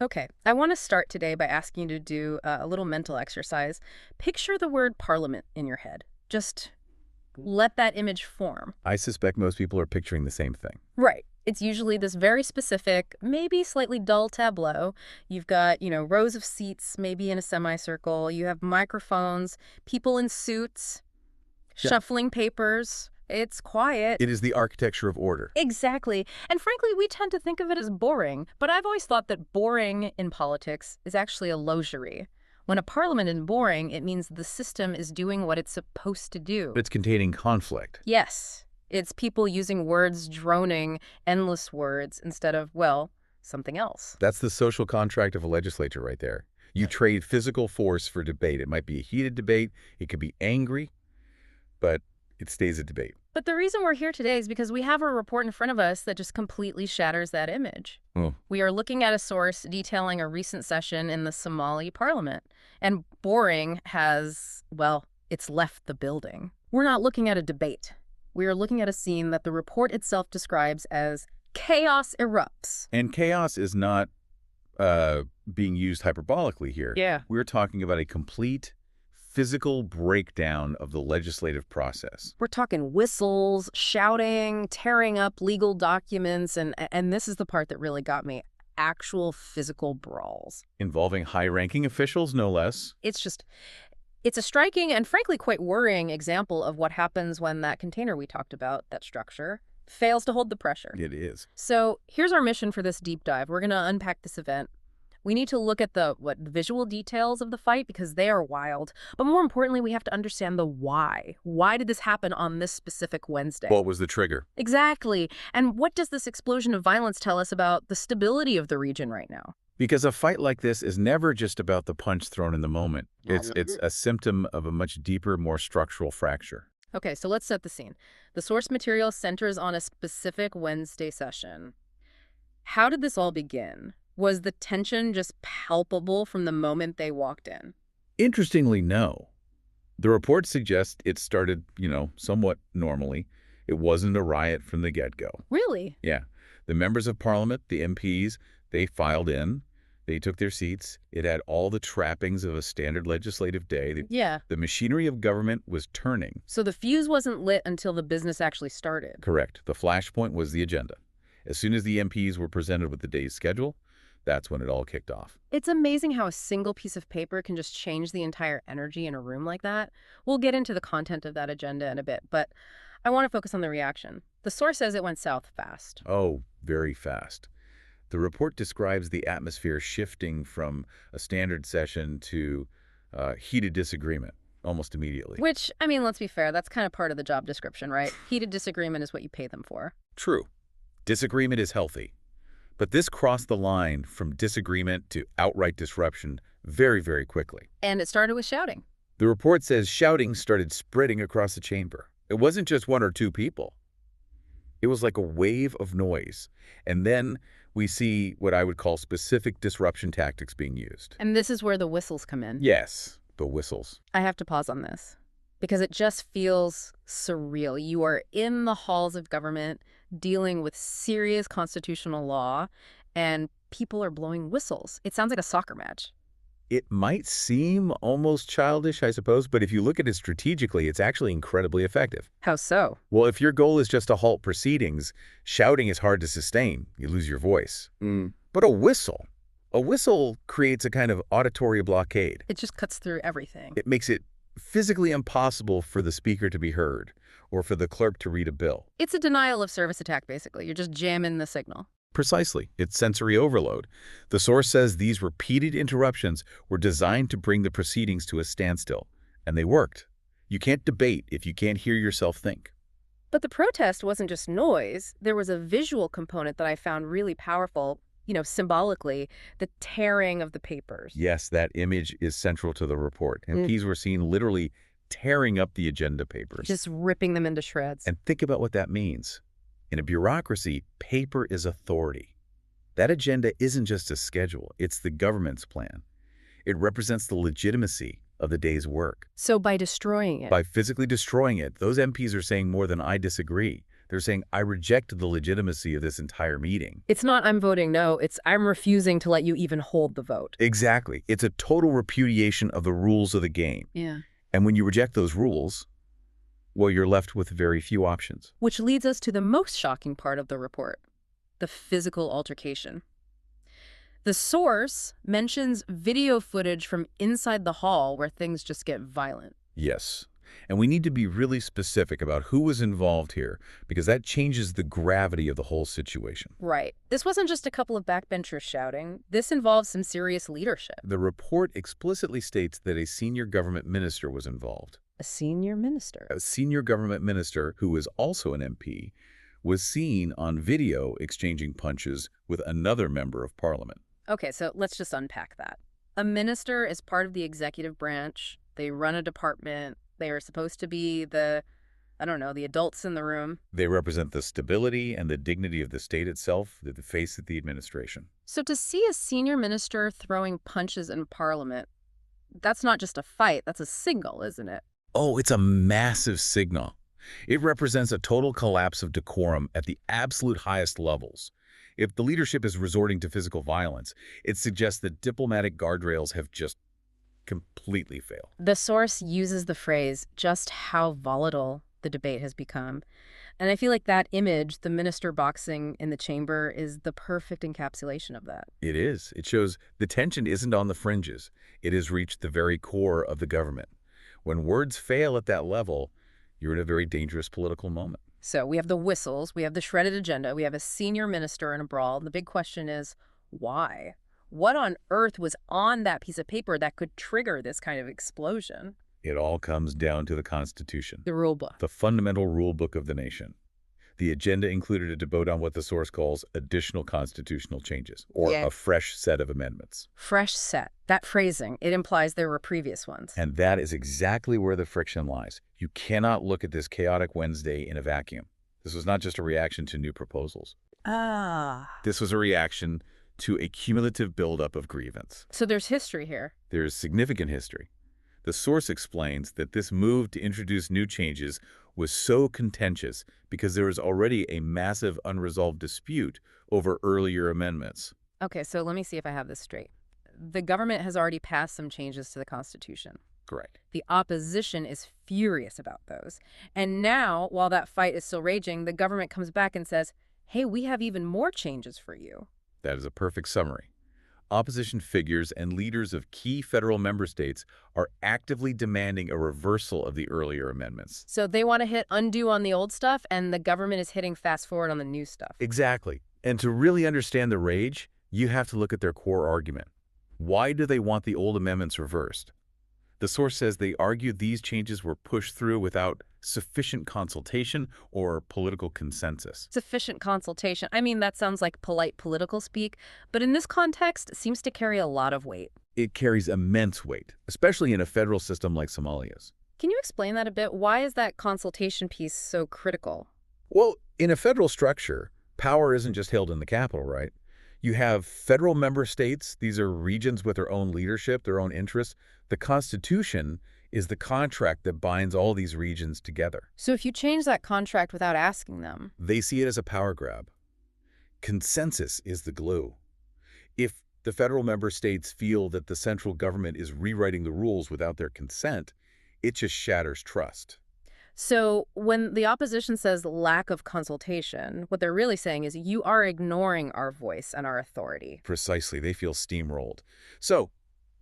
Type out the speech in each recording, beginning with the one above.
Okay, I want to start today by asking you to do a little mental exercise. Picture the word parliament in your head. Just let that image form. I suspect most people are picturing the same thing. Right. It's usually this very specific, maybe slightly dull tableau. You've got, rows of seats, maybe in a semicircle. You have microphones, people in suits, Yeah. shuffling papers. It's quiet. It is the architecture of order. Exactly. And frankly, we tend to think of it as boring. But I've always thought that boring in politics is actually a illusory. When a parliament is boring, it means the system is doing what it's supposed to do. It's containing conflict. Yes, it's people using words, droning endless words instead of, well, something else. That's the social contract of a legislature right there. You trade physical force for debate. It might be a heated debate. It could be angry, but it stays a debate. But the reason we're here today is because we have a report in front of us that just completely shatters that image. Oh. We are looking at a source detailing a recent session in the Somali parliament. And boring has, well, it's left the building. We're not looking at a debate. We are looking at a scene that the report itself describes as chaos erupts. And chaos is not being used hyperbolically here. Yeah. We're talking about a complete physical breakdown of the legislative process. We're talking whistles, shouting, tearing up legal documents, and this is the part that really got me. Actual physical brawls. Involving high-ranking officials, no less. It's a striking and frankly quite worrying example of what happens when that container we talked about, that structure, fails to hold the pressure. It is. So here's our mission for this deep dive. We're going to unpack this event. We need to look at the visual details of the fight because they are wild. But more importantly, we have to understand the why. Why did this happen on this specific Wednesday? What was the trigger? Exactly. And what does this explosion of violence tell us about the stability of the region right now? Because a fight like this is never just about the punch thrown in the moment. It's a symptom of a much deeper, more structural fracture. Okay, so let's set the scene. The source material centers on a specific Wednesday session. How did this all begin? Was the tension just palpable from the moment they walked in? Interestingly, no. The report suggests it started, somewhat normally. It wasn't a riot from the get-go. Really? Yeah. The members of parliament, the MPs, they filed in. They took their seats. It had all the trappings of a standard legislative day. Yeah. The machinery of government was turning. So the fuse wasn't lit until the business actually started. Correct. The flashpoint was the agenda. As soon as the MPs were presented with the day's schedule, that's when it all kicked off. It's amazing how a single piece of paper can just change the entire energy in a room like that. We'll get into the content of that agenda in a bit, but I want to focus on the reaction. The source says it went south fast. Oh, very fast. The report describes the atmosphere shifting from a standard session to heated disagreement almost immediately. Which, let's be fair, that's kind of part of the job description, right? Heated disagreement is what you pay them for. True. Disagreement is healthy. But this crossed the line from disagreement to outright disruption very, very quickly. And it started with shouting. The report says shouting started spreading across the chamber. It wasn't just one or two people. It was like a wave of noise. And then we see what I would call specific disruption tactics being used. And this is where the whistles come in. Yes, the whistles. I have to pause on this because it just feels surreal. You are in the halls of government dealing with serious constitutional law, and people are blowing whistles. It sounds like a soccer match. It might seem almost childish, I suppose, but if you look at it strategically, it's actually incredibly effective. How so? Well, if your goal is just to halt proceedings, shouting is hard to sustain. You lose your voice. But a whistle creates a kind of auditory blockade. It just cuts through everything. It makes it physically impossible for the speaker to be heard or for the clerk to read a bill. It's a denial of service attack, basically. You're just jamming the signal. Precisely. It's sensory overload. The source says these repeated interruptions were designed to bring the proceedings to a standstill, and they worked. You can't debate if you can't hear yourself think. But the protest wasn't just noise. There was a visual component that I found really powerful, symbolically, the tearing of the papers. Yes, that image is central to the report. MPs were seen literally tearing up the agenda papers. Just ripping them into shreds. And think about what that means. In a bureaucracy, paper is authority. That agenda isn't just a schedule, it's the government's plan. It represents the legitimacy of the day's work. So by destroying it. By physically destroying it, those MPs are saying more than I disagree. They're saying, I reject the legitimacy of this entire meeting. It's not I'm voting no, it's I'm refusing to let you even hold the vote. Exactly. It's a total repudiation of the rules of the game. Yeah. And when you reject those rules, well, you're left with very few options. Which leads us to the most shocking part of the report, the physical altercation. The source mentions video footage from inside the hall where things just get violent. Yes. And we need to be really specific about who was involved here, because that changes the gravity of the whole situation. Right. This wasn't just a couple of backbenchers shouting. This involves some serious leadership. The report explicitly states that a senior government minister was involved. A senior minister. A senior government minister, who is also an MP, was seen on video exchanging punches with another member of parliament. Okay, so let's just unpack that. A minister is part of the executive branch. They run a department. They are supposed to be the adults in the room. They represent the stability and the dignity of the state itself, the face of the administration. So to see a senior minister throwing punches in parliament, that's not just a fight, that's a signal, isn't it? Oh, it's a massive signal. It represents a total collapse of decorum at the absolute highest levels. If the leadership is resorting to physical violence, it suggests that diplomatic guardrails have just completely failed. The source uses the phrase, just how volatile the debate has become. And I feel like that image, the minister boxing in the chamber, is the perfect encapsulation of that. It is. It shows the tension isn't on the fringes. It has reached the very core of the government. When words fail at that level, you're in a very dangerous political moment. So we have the whistles, we have the shredded agenda, we have a senior minister in a brawl. And the big question is, why? What on earth was on that piece of paper that could trigger this kind of explosion? It all comes down to the Constitution, The rule book. the fundamental rule book of the nation. The agenda included a debate on what the source calls additional constitutional changes, or a fresh set of amendments. Fresh set. That phrasing, it implies there were previous ones. And that is exactly where the friction lies. You cannot look at this chaotic Wednesday in a vacuum. This was not just a reaction to new proposals. This was a reaction to a cumulative buildup of grievance. So there's history here. There's significant history. The source explains that this move to introduce new changes was so contentious because there was already a massive unresolved dispute over earlier amendments. Okay, so let me see if I have this straight. The government has already passed some changes to the Constitution. Correct. The opposition is furious about those. And now, while that fight is still raging, the government comes back and says, hey, we have even more changes for you. That is a perfect summary. Opposition figures and leaders of key federal member states are actively demanding a reversal of the earlier amendments. So they want to hit undo on the old stuff, and the government is hitting fast forward on the new stuff. Exactly. And to really understand the rage, you have to look at their core argument. Why do they want the old amendments reversed? The source says they argue these changes were pushed through without sufficient consultation or political consensus. Sufficient consultation. I mean, that sounds like polite political speak, but in this context, it seems to carry a lot of weight. It carries immense weight, especially in a federal system like Somalia's. Can you explain that a bit? Why is that consultation piece so critical? Well, in a federal structure, power isn't just held in the capital, right? You have federal member states. These are regions with their own leadership, their own interests. The Constitution is the contract that binds all these regions together. So if you change that contract without asking them, they see it as a power grab. Consensus is the glue. If the federal member states feel that the central government is rewriting the rules without their consent, it just shatters trust. So when the opposition says lack of consultation, what they're really saying is you are ignoring our voice and our authority. Precisely. They feel steamrolled. So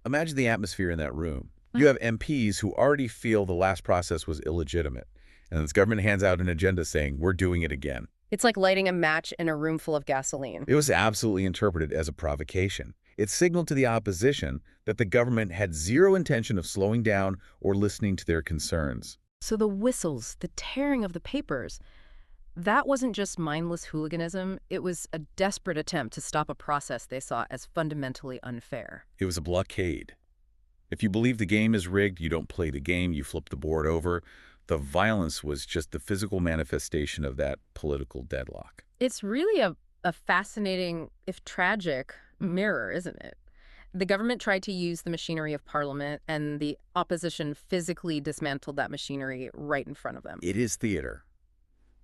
imagine the atmosphere in that room. You have MPs who already feel the last process was illegitimate, and this government hands out an agenda saying, we're doing it again. It's like lighting a match in a room full of gasoline. It was absolutely interpreted as a provocation. It signaled to the opposition that the government had zero intention of slowing down or listening to their concerns. So the whistles, the tearing of the papers, that wasn't just mindless hooliganism. It was a desperate attempt to stop a process they saw as fundamentally unfair. It was a blockade. If you believe the game is rigged, you don't play the game, you flip the board over. The violence was just the physical manifestation of that political deadlock. It's really a fascinating, if tragic, mirror, isn't it? The government tried to use the machinery of Parliament, and the opposition physically dismantled that machinery right in front of them. It is theater.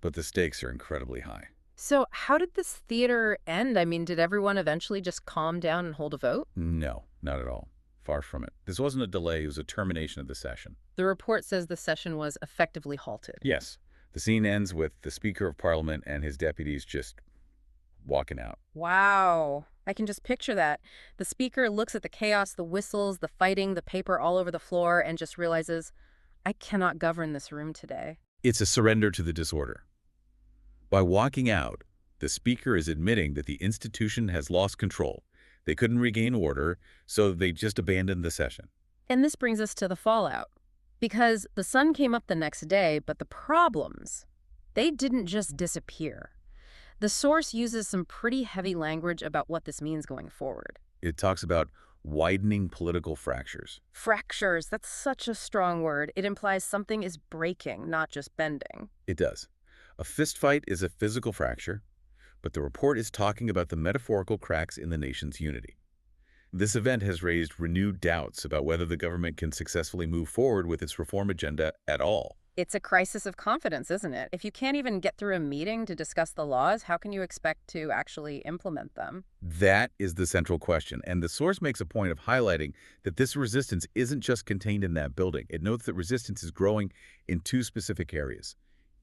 but the stakes are incredibly high. So how did this theater end? I mean, did everyone eventually just calm down and hold a vote? No, not at all. Far from it. This wasn't a delay, it was a termination of the session. The report says the session was effectively halted. Yes, the scene ends with the Speaker of Parliament and his deputies just walking out. Wow. I can just picture that. The speaker looks at the chaos, the whistles, the fighting, the paper all over the floor, and just realizes, I cannot govern this room today. It's a surrender to the disorder. By walking out, the Speaker is admitting that the institution has lost control. They couldn't regain order, so they just abandoned the session. And this brings us to the fallout. Because the sun came up the next day, but the problems, they didn't just disappear. The source uses some pretty heavy language about what this means going forward. It talks about widening political fractures. Fractures, that's such a strong word. It implies something is breaking, not just bending. It does. A fistfight is a physical fracture, but the report is talking about the metaphorical cracks in the nation's unity. This event has raised renewed doubts about whether the government can successfully move forward with its reform agenda at all. It's a crisis of confidence, isn't it? If you can't even get through a meeting to discuss the laws, how can you expect to actually implement them? That is the central question, and the source makes a point of highlighting that this resistance isn't just contained in that building. It notes that resistance is growing in two specific areas: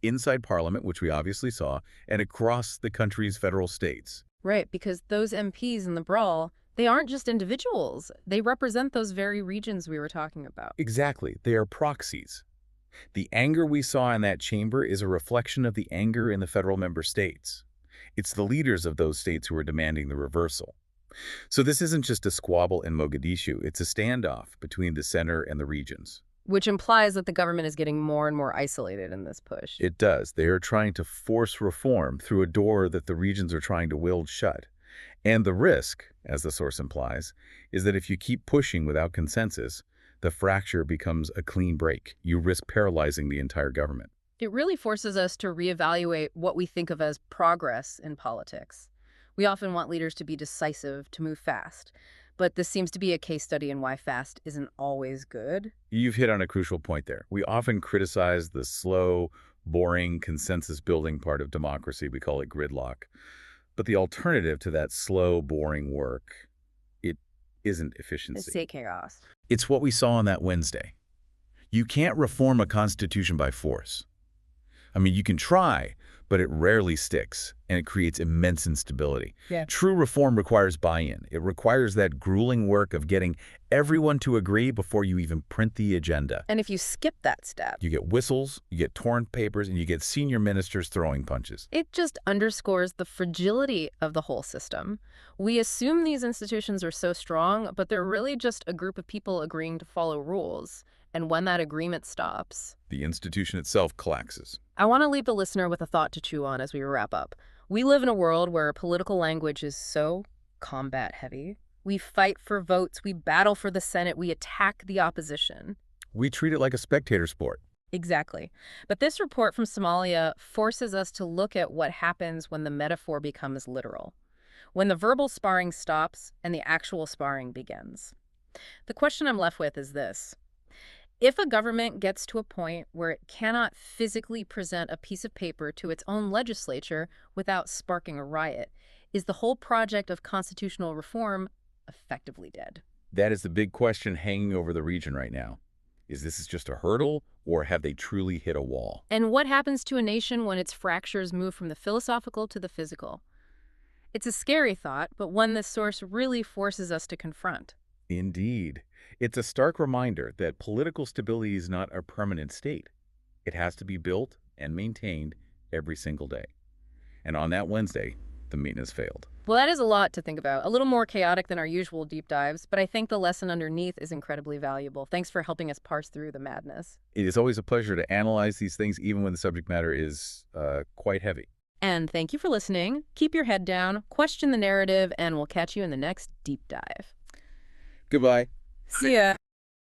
inside Parliament, which we obviously saw, and across the country's federal states. Right, because those MPs in the brawl, they aren't just individuals. They represent those very regions we were talking about. Exactly. They are proxies. The anger we saw in that chamber is a reflection of the anger in the federal member states. It's the leaders of those states who are demanding the reversal. So this isn't just a squabble in Mogadishu, it's a standoff between the center and the regions. Which implies that the government is getting more and more isolated in this push. It does. They are trying to force reform through a door that the regions are trying to wield shut. And the risk, as the source implies, is that if you keep pushing without consensus, the fracture becomes a clean break. You risk paralyzing the entire government. It really forces us to reevaluate what we think of as progress in politics. We often want leaders to be decisive, to move fast. But this seems to be a case study in why fast isn't always good. You've hit on a crucial point there. We often criticize the slow, boring, consensus-building part of democracy. We call it gridlock. But the alternative to that slow, boring work, it isn't efficiency. Say chaos. It's what we saw on that Wednesday. You can't reform a constitution by force. I mean, you can try, but it rarely sticks, and it creates immense instability. Yeah. True reform requires buy-in. It requires that grueling work of getting everyone to agree before you even print the agenda. And if you skip that step, You get whistles, you get torn papers, and you get senior ministers throwing punches. it just underscores the fragility of the whole system. We assume these institutions are so strong, but they're really just a group of people agreeing to follow rules. And when that agreement stops, The institution itself collapses. I want to leave the listener with a thought to chew on as we wrap up. We live in a world where political language is so combat heavy. We fight for votes, we battle for the Senate, we attack the opposition. We treat it like a spectator sport. Exactly. But this report from Somalia forces us to look at what happens when the metaphor becomes literal, when the verbal sparring stops and the actual sparring begins. The question I'm left with is this. If a government gets to a point where it cannot physically present a piece of paper to its own legislature without sparking a riot, is the whole project of constitutional reform effectively dead? That is the big question hanging over the region right now. Is this just a hurdle, or have they truly hit a wall? And what happens to a nation when its fractures move from the philosophical to the physical? It's a scary thought, but one this source really forces us to confront. Indeed. It's a stark reminder that political stability is not a permanent state. It has to be built and maintained every single day. And on that Wednesday, the maintenance failed. Well, that is a lot to think about. A little more chaotic than our usual deep dives, but I think the lesson underneath is incredibly valuable. Thanks for helping us parse through the madness. It is always a pleasure to analyze these things, even when the subject matter is quite heavy. And thank you for listening. Keep your head down, question the narrative, and we'll catch you in the next deep dive. Goodbye. See ya.